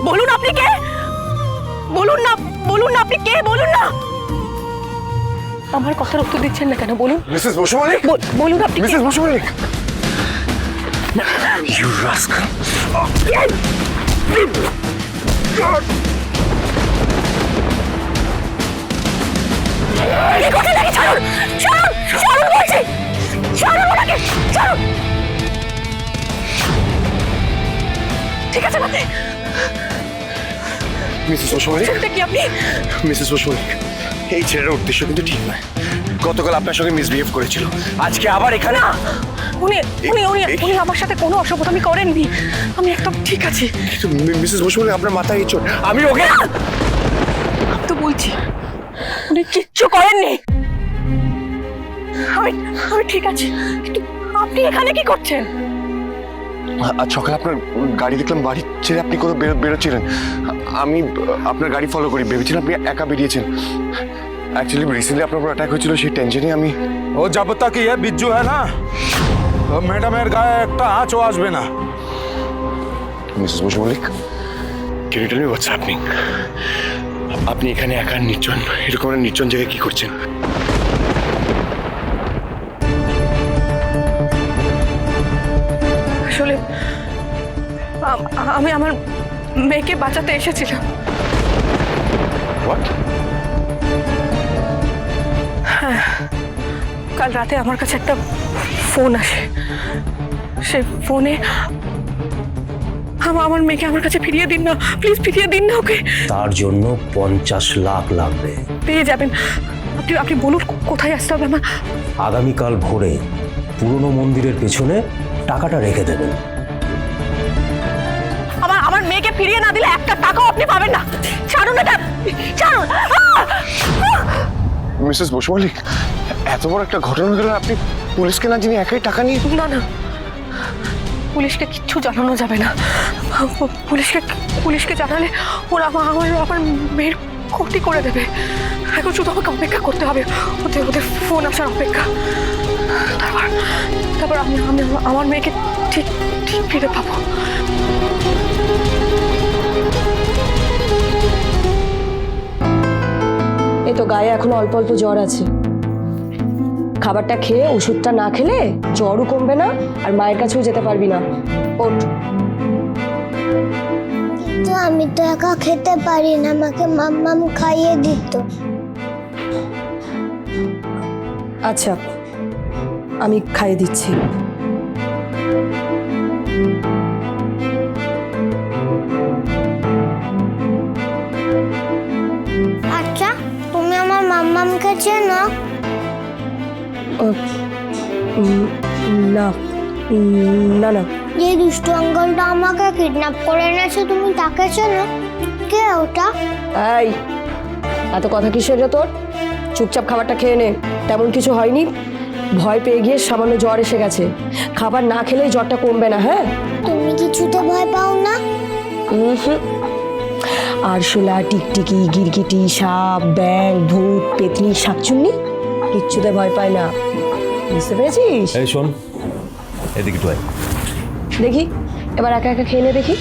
বলুন আপনি কে? বলুন না, বলুন না আপনি কে? বলুন না। আমার কথার উত্তর দিচ্ছেন না কেন? বলুন। মিসেস বসু মল্লিক, বলুন আপনি কে? Mrs Basu Mallick. You rascal! কোথায় লাগে? ছাড়ুন, ছাড়ুন, ছাড়ুন বলছি, ছাড়ুন ওনাকে, ছাড়ুন। ঠিক আছে বাতে। মিসেস বসু মল্লিক, চিন্তা কি আপনি? মিসেস বসু মল্লিক, এই ছেলের উদ্দেশ্য কিন্তু ঠিক নয়। গতকাল আপনার সঙ্গে মিসবিহেভ করেছিল, আজকে আবার এখানে। না, উনি উনি উনি উনি আমার সাথে কোনো অসভ্যতামি করেননি। আমি একদম ঠিক আছি। কিন্তু মিসেস বসু মল্লিক, আপনার মাথায় এই চোট। আমি ওকে তো বলছি উনি কিচ্ছু করেননি। আমি আমি ঠিক আছি, কিন্তু আপনি এখানে কি করছেন? আজ সকালে আপনার গাড়ি দেখলাম, বাড়ি ছেড়ে আপনি কোথাও বেরোচ্ছিলেন। আমি আপনার গাড়ি ফলো করি, ভেবেছিলাম আপনি একা বেরিয়েছেন। एक्चुअली रिसेंटली আপনার উপর অ্যাটাক হয়েছিল, সেই টেনশনে আমি। ও जब तक ये बिज्जू है ना, तो ম্যাডামের গায়ে একটা আঁচও আসবে না। Mrs Basu Mallick, can you tell me what's happening? আপনি এখানে একা নির্জন, এরকম একটা নির্জন জায়গায় কি করছেন? আসলে আমি আমার মেয়েকে বাঁচাতে এসেছিলাম। হোয়াট? হ্যাঁ, কাল রাতে আমার কাছে একটা ফোন আসে। সেই ফোনে আমার মেয়েকে আমার কাছে ফিরিয়ে দিন না, প্লিজ ফিরিয়ে দিন না ওকে। তার জন্য 50 লাখ লাগবে। পেয়ে যাবেন। আপনি আপনি বলুন কোথায় আসতে হবে আমার? আগামীকাল ভোরে পুরনো মন্দিরের পেছনে টাকাটা রেখে দেবেন। আমার মেয়েকে ফিরিয়ে না দিলে একটা টাকাও আপনি পাবেন না। ছাড়ুন এটা, ছাড়ুন। মিসেস বসু মল্লিক, এত বড় একটা ঘটনা হয়ে গেল, আপনি পুলিশকে না জানিয়ে একাই টাকা নিয়ে? না না, পুলিশকে কিচ্ছু জানানো যাবে না। পুলিশকে জানালে ওরা আমার মেয়ের ক্ষতি করে দেবে। এখন শুধু আমাকে অপেক্ষা করতে হবে, ওদের ফোন আসার অপেক্ষা। তারপর আমি আমার মেয়েকে ঠিক ঠিক ফিরে পাবো। এই তো গায়ে এখন অল্প অল্প জ্বর আছে। খাবারটা খেয়ে ওষুধটা না খেলে জ্বরও কমবে না, আর মায়ের কাছেও যেতে পারবি না। ওঠ। তো আমি তো একা খেতে পারি না, আমাকে মাম্মাম খাইয়ে দিত। আচ্ছা, আমি খাইয়ে দিচ্ছি। আচ্ছা, তুমি আমার মাম্মামকে চেনো? না না না। যে দুষ্টু আঙ্কেলটা আমাকে কিডন্যাপ করে এনেছে, তুমি তাকে চেনো? কে ওটা? এই, এত কথা কিসের রে তোর? চুপচাপ খাবারটা খেয়ে নে। তেমন কিছু হয়নি, ভয় পেয়ে গিয়ে সামান্য জ্বর এসে গেছে। খাবার না খেলেই জ্বরটা কমবে না। হ্যাঁ, তুমি কিছুতে ভয় পাও না? আরশোলা, টিকটিকি, গিরগিটি, সাপ, ব্যাং, ভূত, পেতনি, শাকচুন্নি কিচ্ছুতে ভয় পায় না। বুঝতে পেরেছিস? এই শোন, এদিকে একটু আয়। দেখি এবার একা একা খেয়ে নে দেখি।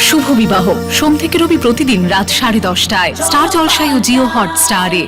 শুভ বিবাহ সোম থেকে রবি প্রতিদিন রাত 10:30টায় স্টার জলসায় ও জিও হটস্টারে।